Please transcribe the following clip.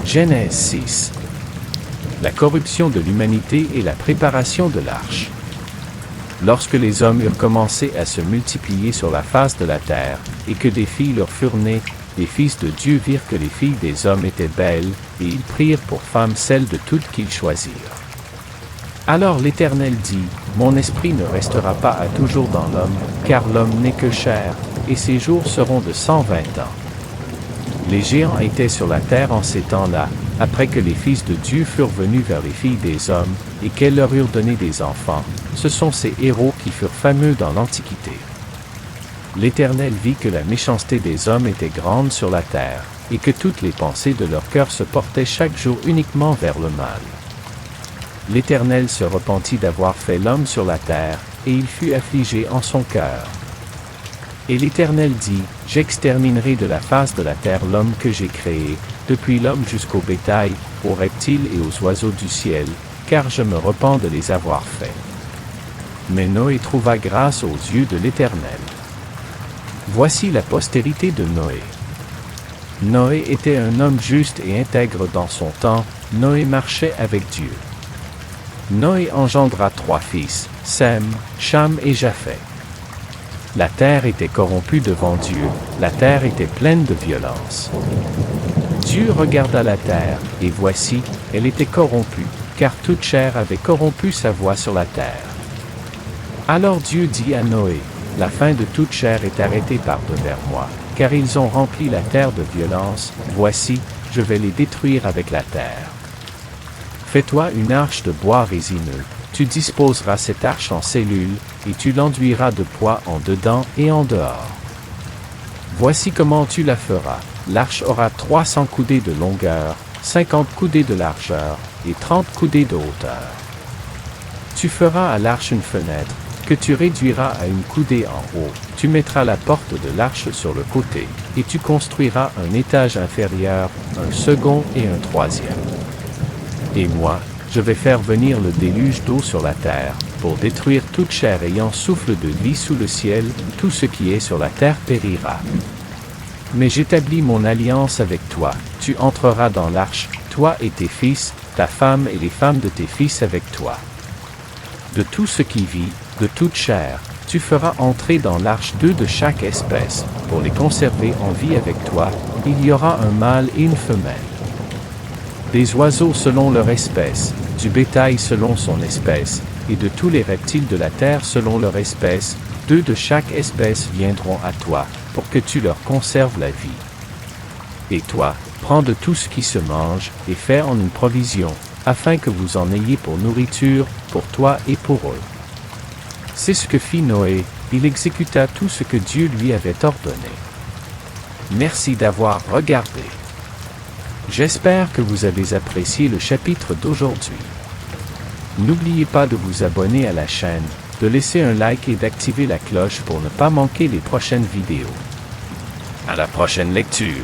Genèse 6. La corruption de l'humanité et la préparation de l'arche. Lorsque les hommes eurent commencé à se multiplier sur la face de la terre, et que des filles leur furent nées, les fils de Dieu virent que les filles des hommes étaient belles, et ils prirent pour femmes celles de toutes qu'ils choisirent. Alors l'Éternel dit, « Mon esprit ne restera pas à toujours dans l'homme, car l'homme n'est que chair, et ses jours seront de 120 ans. » Les géants étaient sur la terre en ces temps-là, après que les fils de Dieu furent venus vers les filles des hommes, et qu'elles leur eurent donné des enfants. Ce sont ces héros qui furent fameux dans l'Antiquité. L'Éternel vit que la méchanceté des hommes était grande sur la terre, et que toutes les pensées de leur cœur se portaient chaque jour uniquement vers le mal. L'Éternel se repentit d'avoir fait l'homme sur la terre, et il fut affligé en son cœur. Et l'Éternel dit, « J'exterminerai de la face de la terre l'homme que j'ai créé, depuis l'homme jusqu'au bétail, aux reptiles et aux oiseaux du ciel, car je me repens de les avoir faits. » Mais Noé trouva grâce aux yeux de l'Éternel. Voici la postérité de Noé. Noé était un homme juste et intègre dans son temps. Noé marchait avec Dieu. Noé engendra 3 fils, Sem, Cham et Japheth. La terre était corrompue devant Dieu, la terre était pleine de violence. Dieu regarda la terre, et voici, elle était corrompue, car toute chair avait corrompu sa voie sur la terre. Alors Dieu dit à Noé, « La fin de toute chair est arrêtée par devers moi, car ils ont rempli la terre de violence, voici, je vais les détruire avec la terre. Fais-toi une arche de bois résineux, tu disposeras cette arche en cellules, et tu l'enduiras de poids en dedans et en dehors. Voici comment tu la feras. L'arche aura 300 coudées de longueur, 50 coudées de largeur, et 30 coudées de hauteur. Tu feras à l'arche une fenêtre, que tu réduiras à une coudée en haut. Tu mettras la porte de l'arche sur le côté, et tu construiras un étage inférieur, un second et un troisième. Et moi, je vais faire venir le déluge d'eau sur la terre, pour détruire toute chair ayant souffle de vie sous le ciel, tout ce qui est sur la terre périra. Mais j'établis mon alliance avec toi, tu entreras dans l'arche, toi et tes fils, ta femme et les femmes de tes fils avec toi. De tout ce qui vit, de toute chair, tu feras entrer dans l'arche 2 de chaque espèce, pour les conserver en vie avec toi, il y aura un mâle et une femelle. Des oiseaux selon leur espèce, du bétail selon son espèce, et de tous les reptiles de la terre selon leur espèce, 2 de chaque espèce viendront à toi, pour que tu leur conserves la vie. Et toi, prends de tout ce qui se mange, et fais en une provision, afin que vous en ayez pour nourriture, pour toi et pour eux. » C'est ce que fit Noé, il exécuta tout ce que Dieu lui avait ordonné. Merci d'avoir regardé. J'espère que vous avez apprécié le chapitre d'aujourd'hui. N'oubliez pas de vous abonner à la chaîne, de laisser un like et d'activer la cloche pour ne pas manquer les prochaines vidéos. À la prochaine lecture.